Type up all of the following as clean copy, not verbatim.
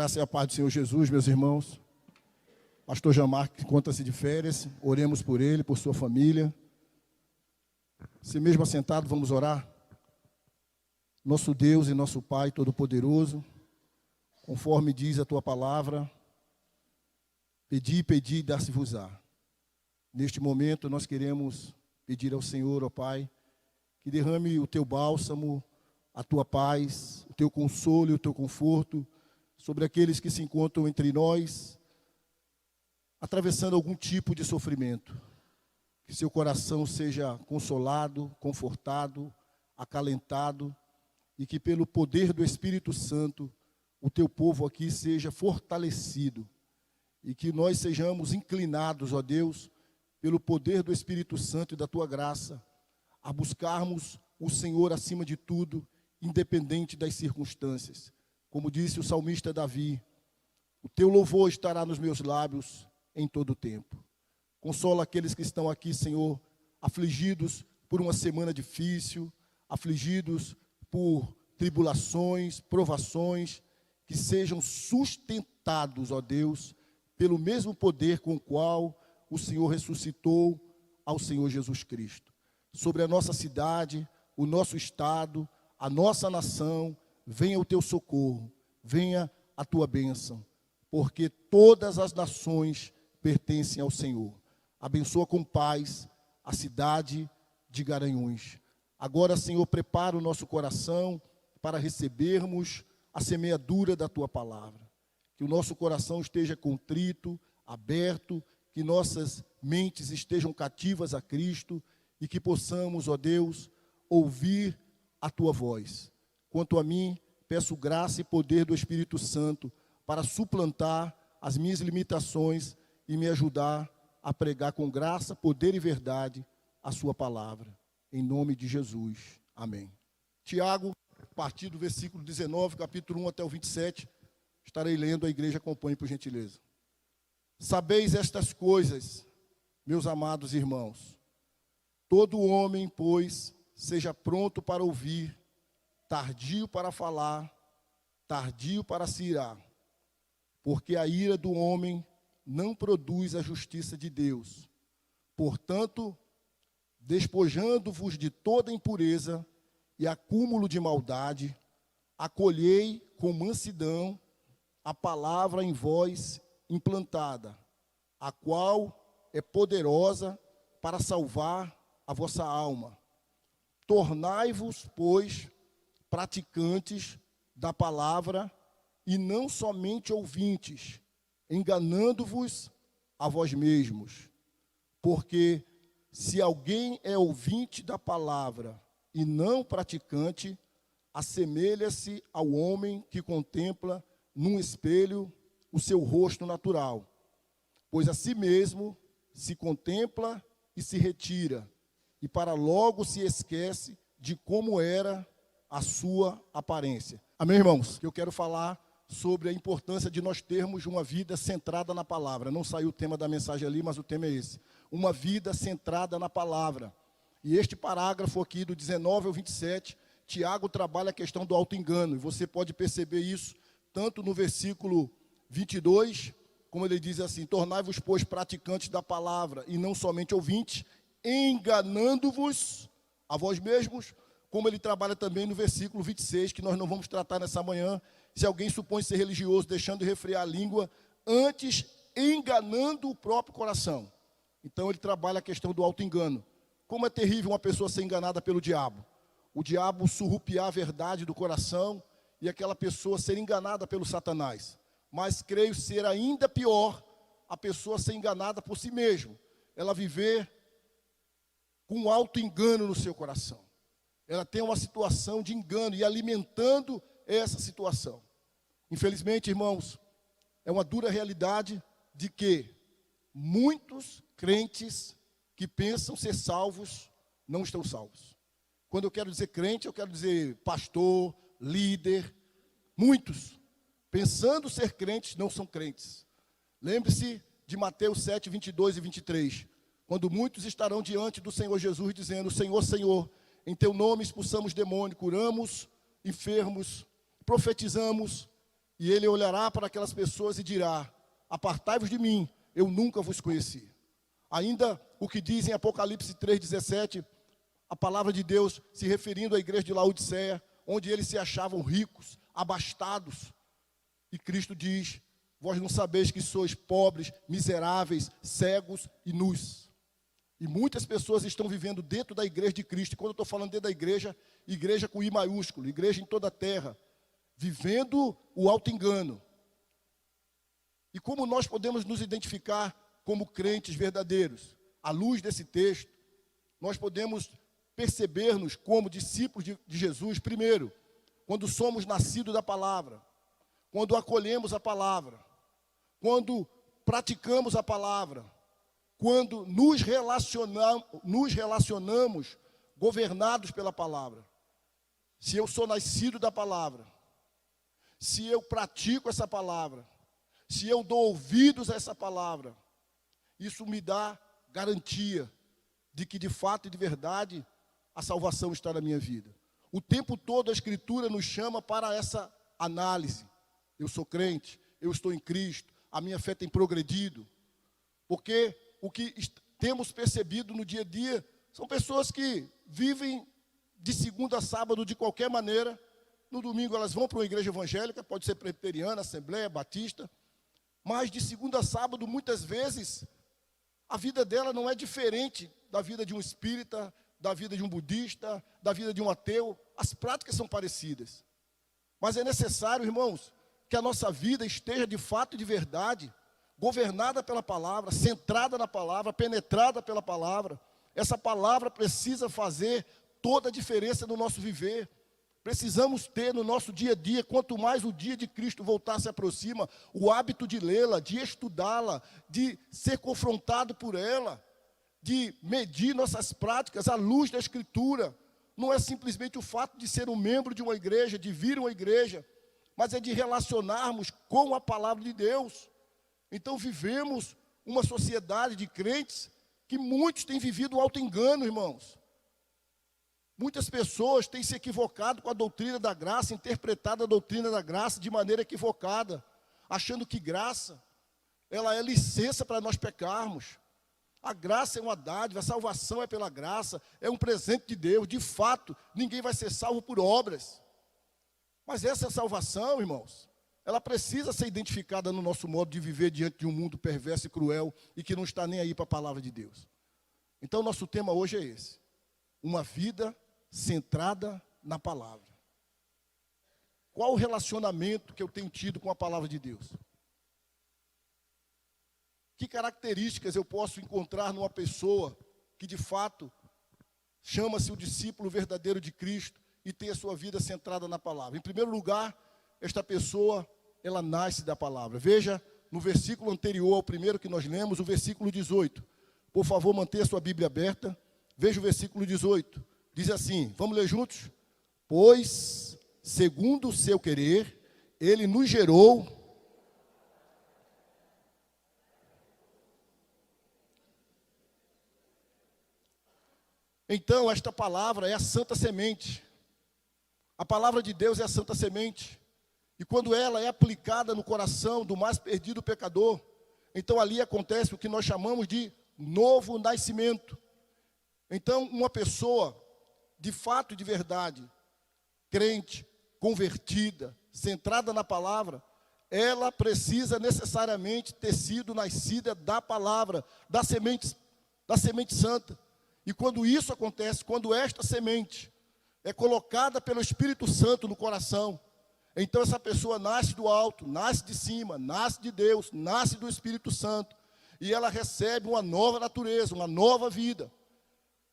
graça e a paz do Senhor Jesus, meus irmãos. Pastor Jamar, que encontra-se de férias, oremos por ele, por sua família. Se mesmo assentado, vamos orar. Nosso Deus e nosso Pai Todo-Poderoso, conforme diz a tua palavra, pedi, pedi e dar-se-vos-á. Neste momento, nós queremos pedir ao Senhor, ó Pai, que derrame o teu bálsamo, a tua paz, o teu consolo e o teu conforto sobre aqueles que se encontram entre nós, atravessando algum tipo de sofrimento. Que seu coração seja consolado, confortado, acalentado, e que pelo poder do Espírito Santo, o teu povo aqui seja fortalecido, e que nós sejamos inclinados, ó Deus, pelo poder do Espírito Santo e da tua graça, a buscarmos o Senhor acima de tudo, independente das circunstâncias. Como disse o salmista Davi, o teu louvor estará nos meus lábios em todo o tempo. Consola aqueles que estão aqui, Senhor, afligidos por uma semana difícil, afligidos por tribulações, provações, que sejam sustentados, ó Deus, pelo mesmo poder com o qual o Senhor ressuscitou ao Senhor Jesus Cristo. Sobre a nossa cidade, o nosso estado, a nossa nação, venha o teu socorro, venha a tua bênção, porque todas as nações pertencem ao Senhor. Abençoa com paz a cidade de Garanhuns. Agora, Senhor, prepara o nosso coração para recebermos a semeadura da tua palavra. Que o nosso coração esteja contrito, aberto, que nossas mentes estejam cativas a Cristo e que possamos, ó Deus, ouvir a tua voz. Quanto a mim, peço graça e poder do Espírito Santo para suplantar as minhas limitações e me ajudar a pregar com graça, poder e verdade a sua palavra. Em nome de Jesus. Amém. Tiago, a partir do versículo 19, capítulo 1 até o 27, estarei lendo, a igreja acompanhe por gentileza. Sabeis estas coisas, meus amados irmãos. Todo homem, pois, seja pronto para ouvir, tardio para falar, tardio para se irar. Porque a ira do homem não produz a justiça de Deus. Portanto, despojando-vos de toda impureza e acúmulo de maldade, acolhei com mansidão a palavra em vós implantada, a qual é poderosa para salvar a vossa alma. Tornai-vos, pois, praticantes da palavra e não somente ouvintes, enganando-vos a vós mesmos. Porque se alguém é ouvinte da palavra e não praticante, assemelha-se ao homem que contempla num espelho o seu rosto natural, pois a si mesmo se contempla e se retira, e para logo se esquece de como era a sua aparência. Amém, irmãos? Eu quero falar sobre a importância de nós termos uma vida centrada na palavra. Não saiu o tema da mensagem ali, mas o tema é esse. Uma vida centrada na palavra. E este parágrafo aqui, do 19 ao 27, Tiago trabalha a questão do auto-engano. E você pode perceber isso tanto no versículo 22, como ele diz assim, tornai-vos, pois, praticantes da palavra, e não somente ouvintes, enganando-vos a vós mesmos, como ele trabalha também no versículo 26, que nós não vamos tratar nessa manhã, se alguém supõe ser religioso, deixando de refrear a língua, antes enganando o próprio coração. Então ele trabalha a questão do auto-engano. Como é terrível uma pessoa ser enganada pelo diabo. O diabo surrupiar a verdade do coração e aquela pessoa ser enganada pelo Satanás. Mas creio ser ainda pior a pessoa ser enganada por si mesmo. Ela viver com um auto-engano no seu coração. Ela tem uma situação de engano e alimentando essa situação. Infelizmente, irmãos, é uma dura realidade de que muitos crentes que pensam ser salvos não estão salvos. Quando eu quero dizer crente, eu quero dizer pastor, líder. Muitos, pensando ser crentes, não são crentes. Lembre-se de Mateus 7, 22 e 23. Quando muitos estarão diante do Senhor Jesus dizendo, Senhor, Senhor, em teu nome expulsamos demônio, curamos enfermos, profetizamos. E ele olhará para aquelas pessoas e dirá: apartai-vos de mim, eu nunca vos conheci. Ainda o que diz em Apocalipse 3,17, a palavra de Deus se referindo à igreja de Laodiceia, onde eles se achavam ricos, abastados. E Cristo diz: vós não sabeis que sois pobres, miseráveis, cegos e nus. E muitas pessoas estão vivendo dentro da igreja de Cristo. E quando eu estou falando dentro da igreja, igreja com I maiúsculo, igreja em toda a terra, vivendo o auto-engano. E como nós podemos nos identificar como crentes verdadeiros? À luz desse texto, nós podemos perceber-nos como discípulos de Jesus, primeiro, quando somos nascidos da palavra, quando acolhemos a palavra, quando praticamos a palavra, quando nos relacionamos governados pela palavra. Se eu sou nascido da palavra, se eu pratico essa palavra, se eu dou ouvidos a essa palavra, isso me dá garantia de que de fato e de verdade a salvação está na minha vida. O tempo todo a Escritura nos chama para essa análise. Eu sou crente, eu estou em Cristo, a minha fé tem progredido. Porque o que temos percebido no dia a dia são pessoas que vivem de segunda a sábado de qualquer maneira. No domingo elas vão para uma igreja evangélica, pode ser presbiteriana, assembleia, batista, mas de segunda a sábado, muitas vezes, a vida dela não é diferente da vida de um espírita, da vida de um budista, da vida de um ateu. As práticas são parecidas. Mas é necessário, irmãos, que a nossa vida esteja de fato e de verdade governada pela palavra, centrada na palavra, penetrada pela palavra. Essa palavra precisa fazer toda a diferença no nosso viver. Precisamos ter no nosso dia a dia, quanto mais o dia de Cristo voltar se aproxima, o hábito de lê-la, de estudá-la, de ser confrontado por ela, de medir nossas práticas à luz da Escritura. Não é simplesmente o fato de ser um membro de uma igreja, de vir a uma igreja, mas é de relacionarmos com a palavra de Deus. Então vivemos uma sociedade de crentes que muitos têm vivido o auto-engano, irmãos. Muitas pessoas têm se equivocado com a doutrina da graça, interpretado a doutrina da graça de maneira equivocada, achando que graça, ela é licença para nós pecarmos. A graça é uma dádiva, a salvação é pela graça, é um presente de Deus. De fato, ninguém vai ser salvo por obras. Mas essa salvação, irmãos, ela precisa ser identificada no nosso modo de viver diante de um mundo perverso e cruel e que não está nem aí para a palavra de Deus. Então, nosso tema hoje é esse: uma vida centrada na palavra. Qual o relacionamento que eu tenho tido com a palavra de Deus? Que características eu posso encontrar numa pessoa que de fato chama-se o discípulo verdadeiro de Cristo e tem a sua vida centrada na palavra? Em primeiro lugar, esta pessoa, ela nasce da palavra. Veja no versículo anterior ao primeiro que nós lemos, o versículo 18. Por favor, mantenha a sua Bíblia aberta. Veja o versículo 18. Diz assim, vamos ler juntos? Pois, segundo o seu querer, ele nos gerou. Então, esta palavra é a santa semente. A palavra de Deus é a santa semente. E quando ela é aplicada no coração do mais perdido pecador, então ali acontece o que nós chamamos de novo nascimento. Então, uma pessoa, de fato e de verdade, crente, convertida, centrada na palavra, ela precisa necessariamente ter sido nascida da palavra, da semente santa. E quando isso acontece, quando esta semente é colocada pelo Espírito Santo no coração, então essa pessoa nasce do alto, nasce de cima, nasce de Deus, nasce do Espírito Santo, e ela recebe uma nova natureza, uma nova vida.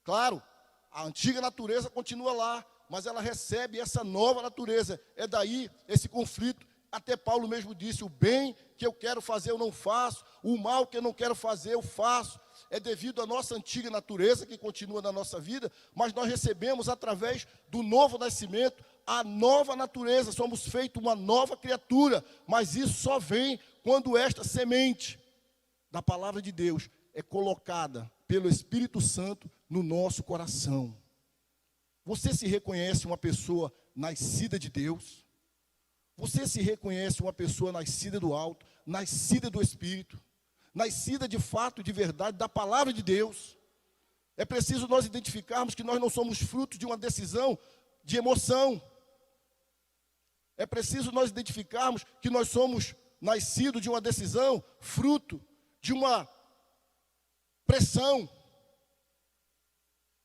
Claro, a antiga natureza continua lá, mas ela recebe essa nova natureza. É daí esse conflito. Até Paulo mesmo disse, o bem que eu quero fazer eu não faço, o mal que eu não quero fazer eu faço. É devido à nossa antiga natureza que continua na nossa vida, mas nós recebemos através do novo nascimento a nova natureza, somos feitos uma nova criatura, mas isso só vem quando esta semente da palavra de Deus é colocada pelo Espírito Santo no nosso coração. Você se reconhece uma pessoa nascida de Deus? Você se reconhece uma pessoa nascida do alto, nascida do Espírito, nascida de fato e de verdade da palavra de Deus? É preciso nós identificarmos que nós não somos fruto de uma decisão de emoção. É preciso nós identificarmos que nós somos nascidos de uma decisão, fruto de uma pressão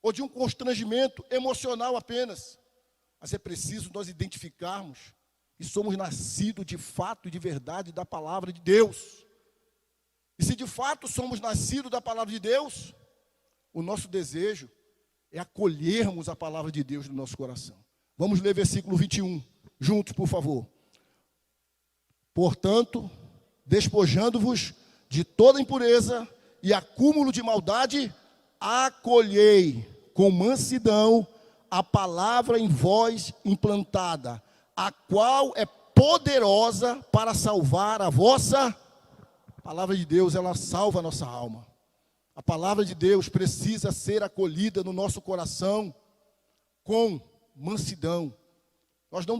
ou de um constrangimento emocional apenas. Mas é preciso nós identificarmos que somos nascidos de fato e de verdade da palavra de Deus. E se de fato somos nascidos da palavra de Deus, o nosso desejo é acolhermos a palavra de Deus no nosso coração. Vamos ler versículo 21, juntos, por favor. Portanto, despojando-vos de toda impureza e acúmulo de maldade, acolhei com mansidão a palavra em vós implantada, a qual é poderosa para salvar a vossa. A palavra de Deus, ela salva a nossa alma. A palavra de Deus precisa ser acolhida no nosso coração com mansidão. Nós não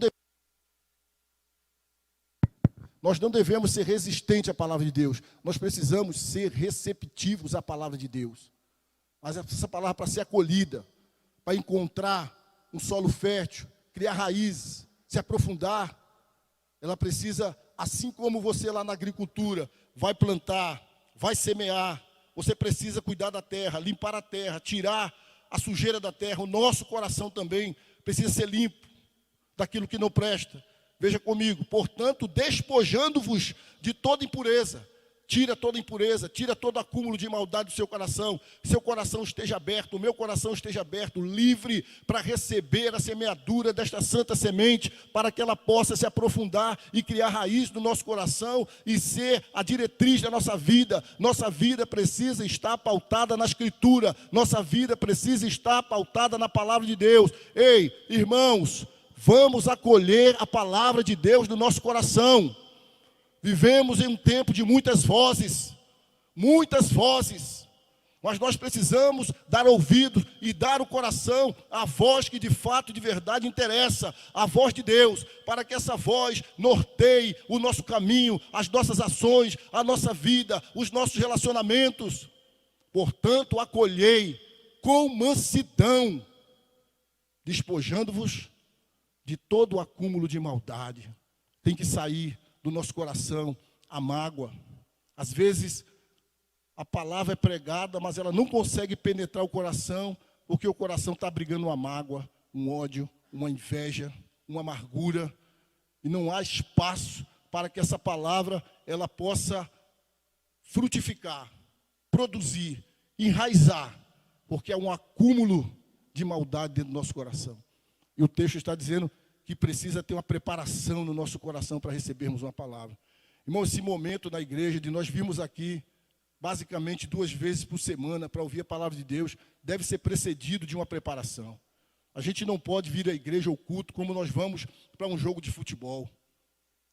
devemos ser resistentes à palavra de Deus. Nós precisamos ser receptivos à palavra de Deus. Mas essa palavra, para ser acolhida, para encontrar um solo fértil, criar raízes, se aprofundar, ela precisa, assim como você lá na agricultura, vai plantar, vai semear, você precisa cuidar da terra, limpar a terra, tirar a sujeira da terra. O nosso coração também precisa ser limpo daquilo que não presta. Veja comigo, portanto, despojando-vos de toda impureza. Tira toda impureza, tira todo acúmulo de maldade do seu coração esteja aberto, o meu coração esteja aberto, livre para receber a semeadura desta santa semente, para que ela possa se aprofundar e criar raiz no nosso coração e ser a diretriz da nossa vida. Nossa vida precisa estar pautada na Escritura, nossa vida precisa estar pautada na palavra de Deus. Ei, irmãos, vamos acolher a palavra de Deus no nosso coração. Vivemos em um tempo de muitas vozes, mas nós precisamos dar ouvido e dar o coração à voz que de fato, de verdade interessa, a voz de Deus, para que essa voz norteie o nosso caminho, as nossas ações, a nossa vida, os nossos relacionamentos. Portanto, acolhei com mansidão, despojando-vos de todo o acúmulo de maldade. Tem que sair do nosso coração a mágoa. Às vezes a palavra é pregada, mas ela não consegue penetrar o coração, porque o coração está abrigando uma mágoa, um ódio, uma inveja, uma amargura, e não há espaço para que essa palavra ela possa frutificar, produzir, enraizar, porque é um acúmulo de maldade dentro do nosso coração. E o texto está dizendo que precisa ter uma preparação no nosso coração para recebermos uma palavra. Irmão, esse momento na igreja de nós virmos aqui, basicamente 2 vezes por semana, para ouvir a palavra de Deus, deve ser precedido de uma preparação. A gente não pode vir à igreja ou culto como nós vamos para um jogo de futebol.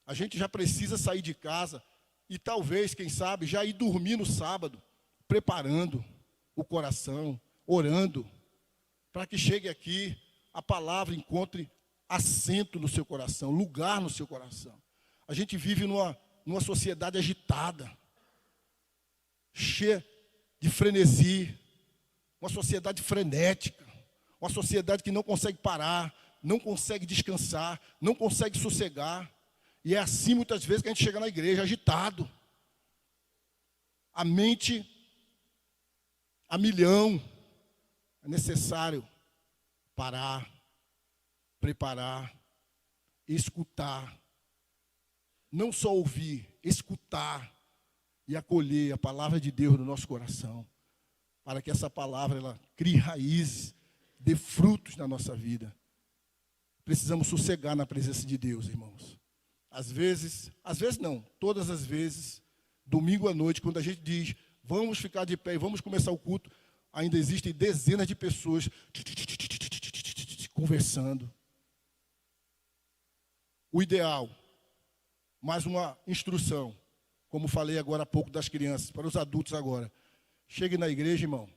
A gente já precisa sair de casa e talvez, quem sabe, já ir dormir no sábado, preparando o coração, orando, para que chegue aqui, a palavra encontre assento no seu coração, lugar no seu coração. A gente vive numa sociedade agitada, cheia de frenesi, uma sociedade frenética, uma sociedade que não consegue parar, não consegue descansar, não consegue sossegar. E é assim muitas vezes que a gente chega na igreja, agitado. A mente a milhão. É necessário parar, preparar, escutar. Não só ouvir, escutar e acolher a palavra de Deus no nosso coração, para que essa palavra ela crie raízes, dê frutos na nossa vida. Precisamos sossegar na presença de Deus, irmãos. Às vezes não, todas as vezes, domingo à noite, quando a gente diz, vamos ficar de pé e vamos começar o culto, ainda existem dezenas de pessoas conversando. O ideal, mais uma instrução, como falei agora há pouco das crianças, para os adultos agora. Chegue na igreja, irmão,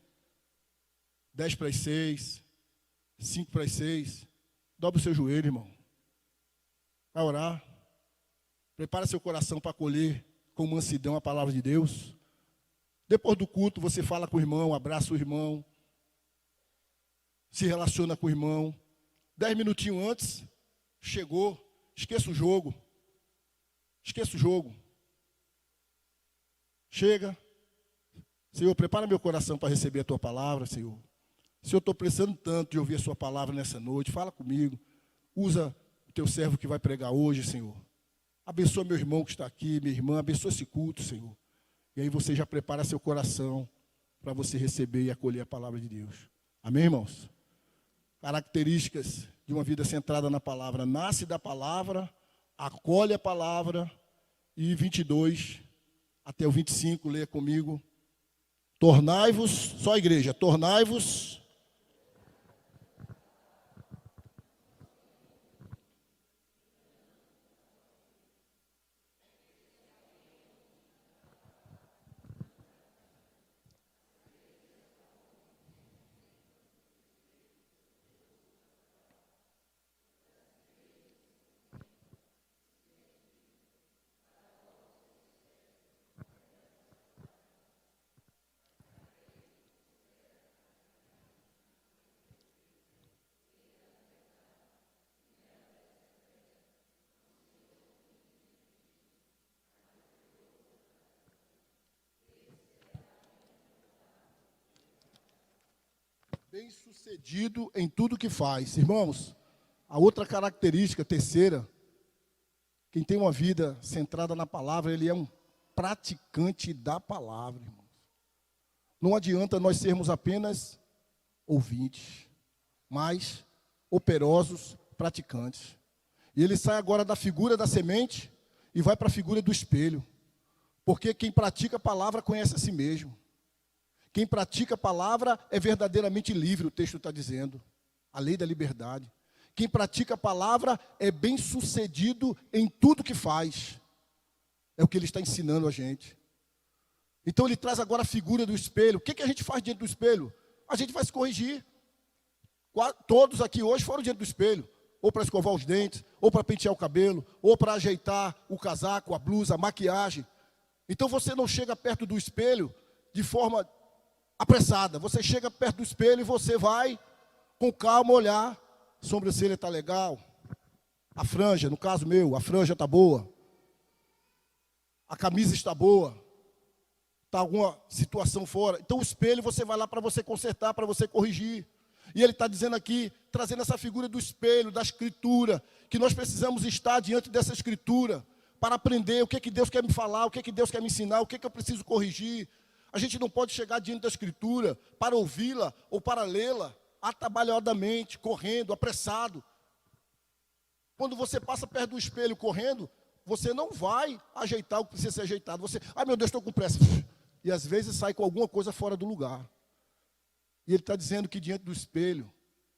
10 para as 6, 5 para as 6, dobre o seu joelho, irmão. Vai orar, Prepara seu coração para acolher com mansidão a palavra de Deus. Depois do culto, você fala com o irmão, abraça o irmão, se relaciona com o irmão. 10 minutinhos antes, chegou, esqueça o jogo. Esqueça o jogo. Chega. Senhor, prepara meu coração para receber a tua palavra, Senhor. Senhor, estou precisando tanto de ouvir a sua palavra nessa noite. Fala comigo. Usa o teu servo que vai pregar hoje, Senhor. Abençoa meu irmão que está aqui, minha irmã. Abençoa esse culto, Senhor. E aí você já prepara seu coração para você receber e acolher a palavra de Deus. Amém, irmãos? Características de uma vida centrada na palavra. Nasce da palavra, acolhe a palavra. E 22 até o 25, leia comigo. Tornai-vos, só a igreja, tornai-vos bem-sucedido em tudo que faz. Irmãos, a outra característica, terceira, quem tem uma vida centrada na palavra, ele é um praticante da palavra, irmãos. Não adianta nós sermos apenas ouvintes, mas operosos praticantes. E ele sai agora da figura da semente e vai para a figura do espelho. Porque quem pratica a palavra conhece a si mesmo. Quem pratica a palavra é verdadeiramente livre, o texto está dizendo. A lei da liberdade. Quem pratica a palavra é bem-sucedido em tudo que faz. É o que ele está ensinando a gente. Então ele traz agora a figura do espelho. O que a gente faz diante do espelho? A gente vai se corrigir. Todos aqui hoje foram diante do espelho. Ou para escovar os dentes, ou para pentear o cabelo, ou para ajeitar o casaco, a blusa, a maquiagem. Então você não chega perto do espelho de forma apressada. Você chega perto do espelho e você vai com calma olhar. A sobrancelha está legal. A franja, no caso meu, a franja está boa. A camisa está boa. Está alguma situação fora. Então o espelho você vai lá para você consertar, para você corrigir. E ele está dizendo aqui, trazendo essa figura do espelho, da escritura, que nós precisamos estar diante dessa escritura para aprender o que Deus quer me falar, o que Deus quer me ensinar, o que eu preciso corrigir. A gente não pode chegar diante da escritura para ouvi-la ou para lê-la atabalhadamente, correndo, apressado. Quando você passa perto do espelho correndo, você não vai ajeitar o que precisa ser ajeitado. Você, ai meu Deus, estou com pressa. E às vezes sai com alguma coisa fora do lugar. E ele está dizendo que diante do espelho,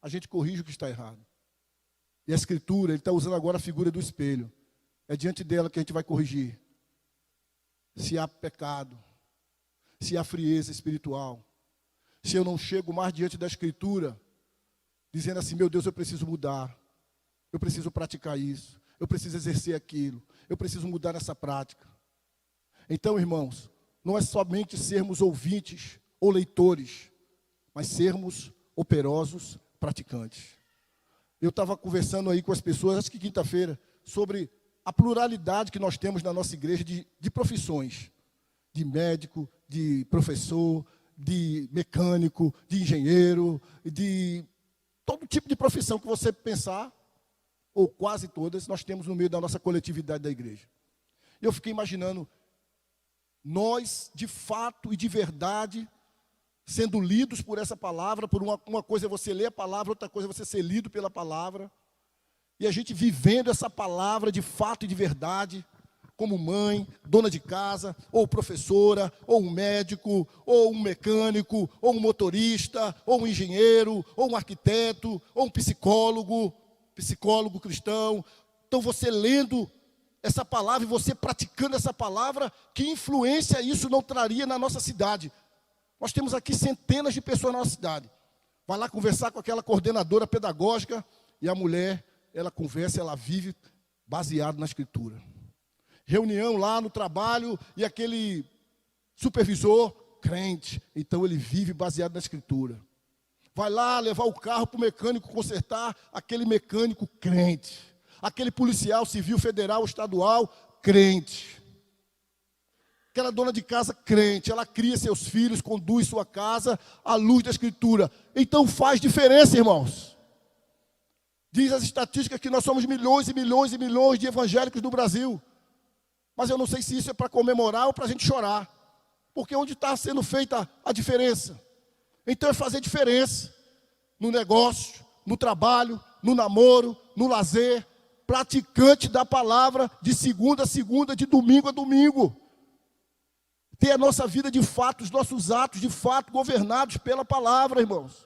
a gente corrige o que está errado. E a escritura, ele está usando agora a figura do espelho. É diante dela que a gente vai corrigir. Se há pecado, se há frieza espiritual, se eu não chego mais diante da escritura, dizendo assim, meu Deus, eu preciso mudar, eu preciso praticar isso, eu preciso exercer aquilo, eu preciso mudar essa prática. Então, irmãos, não é somente sermos ouvintes ou leitores, mas sermos operosos praticantes. Eu estava conversando aí com as pessoas, acho que quinta-feira, sobre a pluralidade que nós temos na nossa igreja de profissões, de médico, de professor, de mecânico, de engenheiro, de todo tipo de profissão que você pensar, ou quase todas, nós temos no meio da nossa coletividade da igreja. Eu fiquei imaginando, nós, de fato e de verdade, sendo lidos por essa palavra, por uma coisa é você ler a palavra, outra coisa é você ser lido pela palavra, e a gente vivendo essa palavra de fato e de verdade, como mãe, dona de casa, ou professora, ou um médico, ou um mecânico, ou um motorista, ou um engenheiro, ou um arquiteto, ou um psicólogo cristão. Então você lendo essa palavra e você praticando essa palavra, que influência isso não traria na nossa cidade? Nós temos aqui centenas de pessoas na nossa cidade. Vai lá conversar com aquela coordenadora pedagógica e a mulher, ela conversa, ela vive baseado na escritura. reunião lá no trabalho e aquele supervisor, crente. Então ele vive baseado na Escritura. Vai lá levar o carro para o mecânico consertar, aquele mecânico crente. Aquele policial civil, federal, estadual, crente. Aquela dona de casa crente, ela cria seus filhos, conduz sua casa à luz da Escritura. Então faz diferença, irmãos. Diz as estatísticas que nós somos milhões e milhões e milhões de evangélicos no Brasil. Mas eu não sei se isso é para comemorar ou para a gente chorar. Porque onde está sendo feita a diferença? Então é fazer diferença no negócio, no trabalho, no namoro, no lazer. Praticante da palavra de segunda a segunda, de domingo a domingo. Ter a nossa vida de fato, os nossos atos de fato governados pela palavra, irmãos.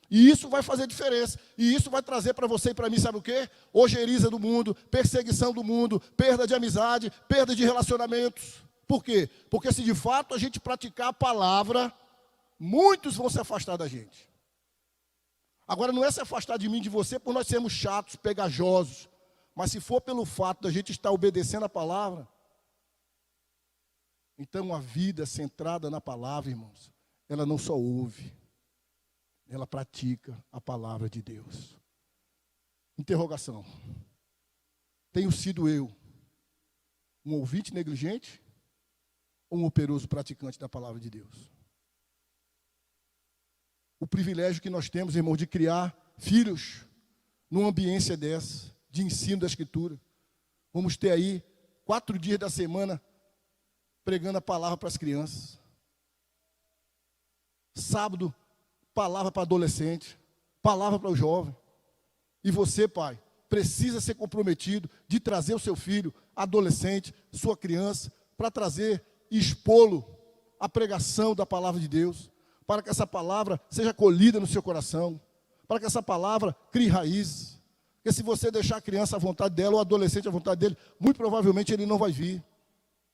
E isso vai fazer diferença. E isso vai trazer para você e para mim, sabe o quê? Ojeriza do mundo, perseguição do mundo, perda de amizade, perda de relacionamentos. Por quê? Porque se de fato a gente praticar a palavra, muitos vão se afastar da gente. Agora não é se afastar de mim, de você, por nós sermos chatos, pegajosos. Mas se for pelo fato da gente estar obedecendo a palavra, então a vida centrada na palavra, irmãos, ela não só ouve, ela pratica a palavra de Deus. Interrogação. Tenho sido eu um ouvinte negligente ou um operoso praticante da palavra de Deus? O privilégio que nós temos, irmão, de criar filhos numa ambiência dessa, de ensino da Escritura. Vamos ter aí 4 dias da semana pregando a palavra para as crianças. Sábado, palavra para adolescente, palavra para o jovem. E você, pai, precisa ser comprometido de trazer o seu filho, adolescente, sua criança, para trazer e expô-lo à pregação da palavra de Deus, para que essa palavra seja acolhida no seu coração, para que essa palavra crie raízes. Porque se você deixar a criança à vontade dela, ou o adolescente à vontade dele, muito provavelmente ele não vai vir.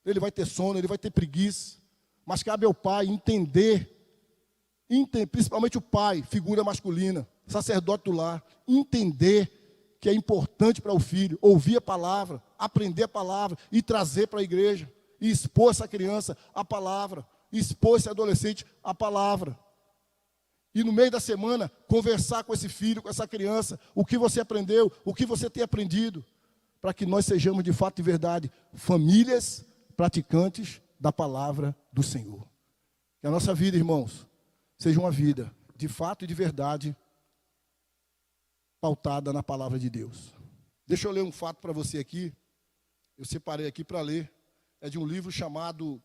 Ele vai ter sono, ele vai ter preguiça. Mas cabe ao pai entender, principalmente o pai, figura masculina, sacerdote do lar, entender que é importante para o filho ouvir a palavra, aprender a palavra e trazer para a igreja, e expor essa criança à palavra, expor esse adolescente à palavra. E no meio da semana, conversar com esse filho, com essa criança, o que você aprendeu, o que você tem aprendido, para que nós sejamos de fato e verdade famílias praticantes da palavra do Senhor. Que a nossa vida, irmãos, seja uma vida de fato e de verdade pautada na palavra de Deus. Deixa eu ler um fato para você aqui. Eu separei aqui para ler. É de um livro chamado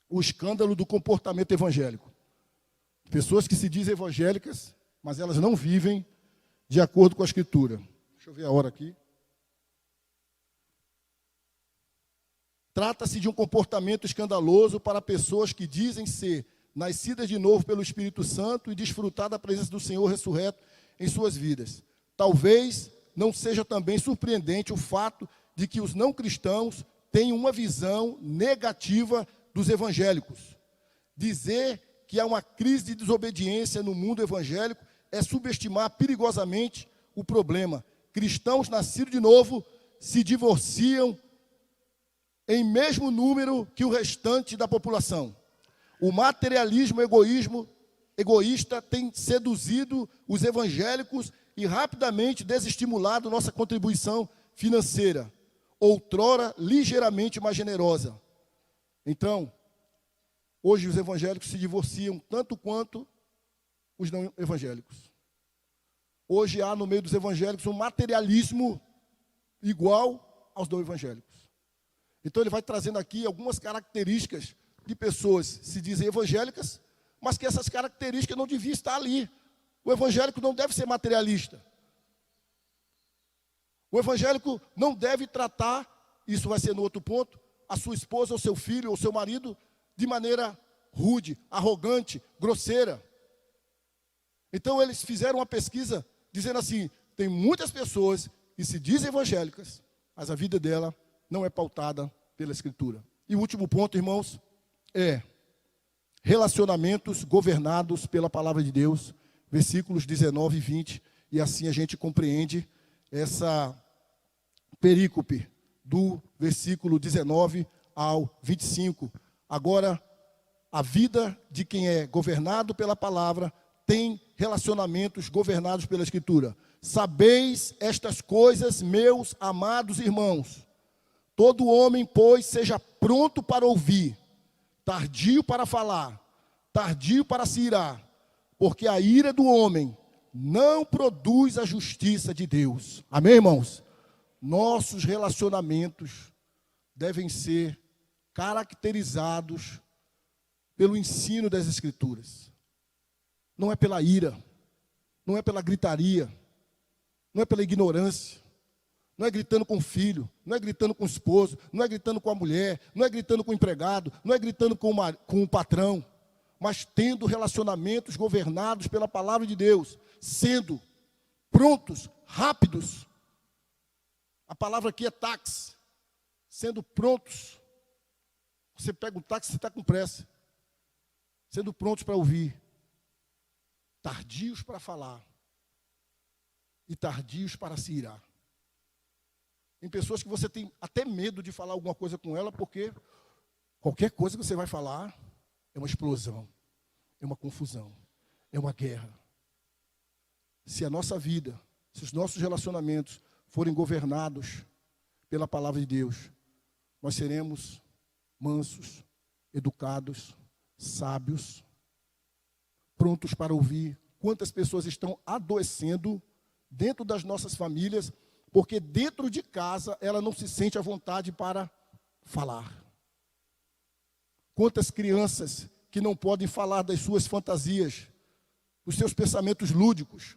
O Escândalo do Comportamento Evangélico. Pessoas que se dizem evangélicas, mas elas não vivem de acordo com a Escritura. Deixa eu ver a hora aqui. Trata-se de um comportamento escandaloso para pessoas que dizem ser nascidas de novo pelo Espírito Santo e desfrutar da presença do Senhor ressurreto em suas vidas. Talvez não seja também surpreendente o fato de que os não cristãos têm uma visão negativa dos evangélicos. Dizer que há uma crise de desobediência no mundo evangélico é subestimar perigosamente o problema. Cristãos nascidos de novo se divorciam em mesmo número que o restante da população. O materialismo egoísta tem seduzido os evangélicos e rapidamente desestimulado nossa contribuição financeira, outrora ligeiramente mais generosa. Então, hoje os evangélicos se divorciam tanto quanto os não evangélicos. Hoje há no meio dos evangélicos um materialismo igual aos não evangélicos. Então ele vai trazendo aqui algumas características de pessoas que se dizem evangélicas, mas que essas características não deviam estar ali. O evangélico não deve ser materialista. O evangélico não deve tratar, isso vai ser no outro ponto, a sua esposa, ou seu filho, ou seu marido, de maneira rude, arrogante, grosseira. Então eles fizeram uma pesquisa dizendo assim, tem muitas pessoas que se dizem evangélicas, mas a vida dela não é pautada pela Escritura. E o último ponto, irmãos, é relacionamentos governados pela palavra de Deus, versículos 19 e 20, e assim a gente compreende essa perícope do versículo 19 ao 25. Agora, a vida de quem é governado pela palavra tem relacionamentos governados pela Escritura. Sabeis estas coisas, meus amados irmãos. Todo homem, pois, seja pronto para ouvir, tardio para falar, tardio para se irar, porque a ira do homem não produz a justiça de Deus. Amém, irmãos? Nossos relacionamentos devem ser caracterizados pelo ensino das Escrituras. Não é pela ira, não é pela gritaria, não é pela ignorância, não é gritando com o filho, não é gritando com o esposo, não é gritando com a mulher, não é gritando com o empregado, não é gritando com o patrão, mas tendo relacionamentos governados pela palavra de Deus, sendo prontos, rápidos. A palavra aqui é táxi, sendo prontos. Você pega um táxi, você está com pressa, sendo prontos para ouvir, tardios para falar e tardios para se irar. Tem pessoas que você tem até medo de falar alguma coisa com ela, porque qualquer coisa que você vai falar é uma explosão, é uma confusão, é uma guerra. Se a nossa vida, se os nossos relacionamentos forem governados pela palavra de Deus, nós seremos mansos, educados, sábios, prontos para ouvir. Quantas pessoas estão adoecendo dentro das nossas famílias, porque dentro de casa ela não se sente à vontade para falar. Quantas crianças que não podem falar das suas fantasias, dos seus pensamentos lúdicos,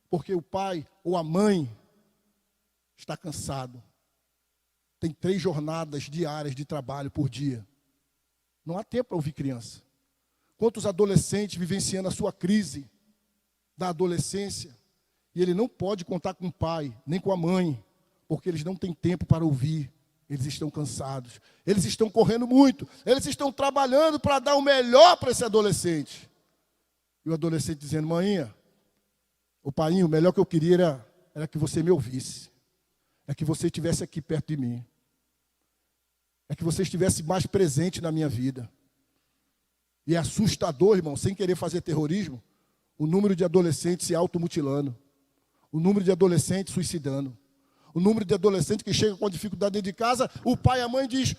porque o pai ou a mãe está cansado. Tem 3 jornadas diárias de trabalho por dia. Não há tempo para ouvir criança. Quantos adolescentes vivenciando a sua crise da adolescência, e ele não pode contar com o pai, nem com a mãe, porque eles não têm tempo para ouvir, eles estão cansados, eles estão correndo muito, eles estão trabalhando para dar o melhor para esse adolescente. E o adolescente dizendo: mãinha, o painho, o melhor que eu queria era que você me ouvisse, é que você estivesse aqui perto de mim, é que você estivesse mais presente na minha vida. E é assustador, irmão, sem querer fazer terrorismo, o número de adolescentes se automutilando, o número de adolescentes suicidando, o número de adolescentes que chegam com dificuldade dentro de casa, o pai e a mãe diz: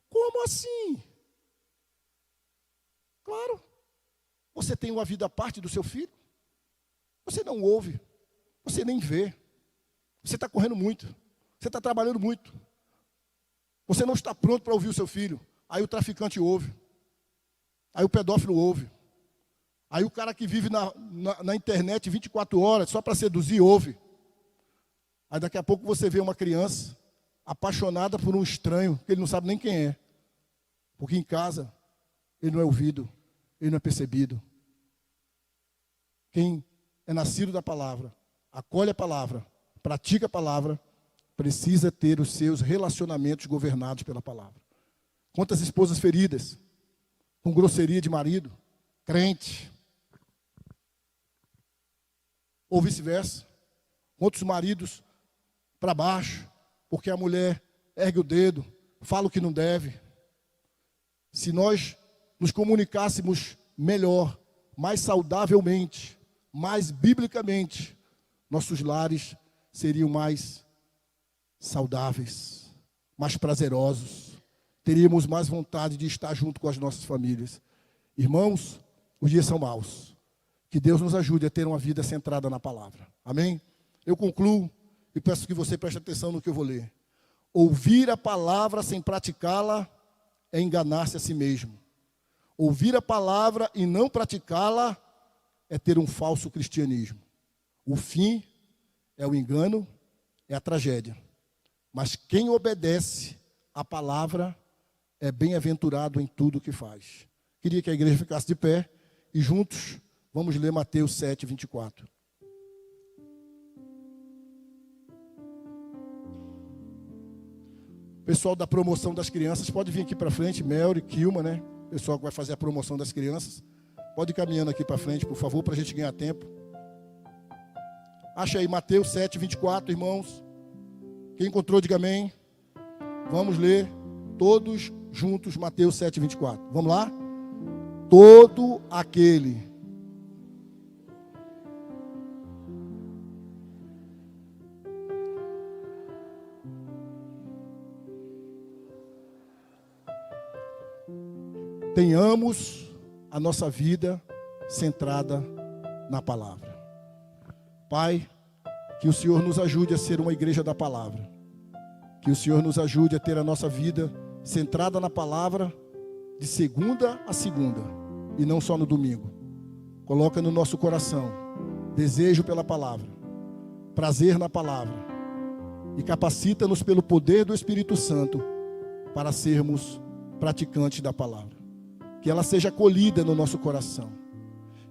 como assim? Claro, você tem uma vida à parte do seu filho, você não ouve, você nem vê, você está correndo muito, você está trabalhando muito, você não está pronto para ouvir o seu filho. Aí o traficante ouve, aí o pedófilo ouve, aí o cara que vive na internet 24 horas só para seduzir ouve. Aí daqui a pouco você vê uma criança apaixonada por um estranho, que ele não sabe nem quem é, porque em casa ele não é ouvido, ele não é percebido. Quem é nascido da palavra, acolhe a palavra, pratica a palavra, precisa ter os seus relacionamentos governados pela palavra. Quantas esposas feridas, com grosseria de marido, crente, ou vice-versa. Quantos maridos para baixo, porque a mulher ergue o dedo, fala o que não deve. Se nós nos comunicássemos melhor, mais saudavelmente, mais biblicamente, nossos lares seriam mais saudáveis, mais prazerosos, teríamos mais vontade de estar junto com as nossas famílias. Irmãos, os dias são maus. Que Deus nos ajude a ter uma vida centrada na palavra. Amém? Eu concluo e peço que você preste atenção no que eu vou ler. Ouvir a palavra sem praticá-la é enganar-se a si mesmo. Ouvir a palavra e não praticá-la é ter um falso cristianismo. O fim é o engano, é a tragédia. Mas quem obedece à palavra é bem-aventurado em tudo o que faz. Queria que a igreja ficasse de pé e juntos vamos ler Mateus 7, 24. Pessoal da promoção das crianças, pode vir aqui para frente, Melry, Kilma, né? Pessoal que vai fazer a promoção das crianças. Pode ir caminhando aqui para frente, por favor, para a gente ganhar tempo. Acha aí Mateus 7, 24, irmãos. Quem encontrou, diga amém. Vamos ler todos juntos Mateus 7:24. Vamos lá? Todo aquele tenhamos a nossa vida centrada na palavra. Pai, que o Senhor nos ajude a ser uma igreja da palavra. Que o Senhor nos ajude a ter a nossa vida centrada na palavra de segunda a segunda e não só no domingo. Coloca no nosso coração desejo pela palavra, prazer na palavra e capacita-nos pelo poder do Espírito Santo para sermos praticantes da palavra. Que ela seja acolhida no nosso coração.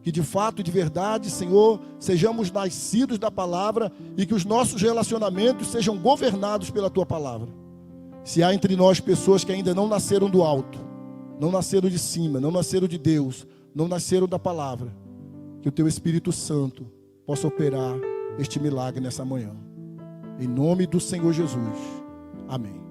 Que de fato, de verdade, Senhor, sejamos nascidos da palavra e que os nossos relacionamentos sejam governados pela Tua palavra. Se há entre nós pessoas que ainda não nasceram do alto, não nasceram de cima, não nasceram de Deus, não nasceram da palavra, que o Teu Espírito Santo possa operar este milagre nessa manhã. Em nome do Senhor Jesus. Amém.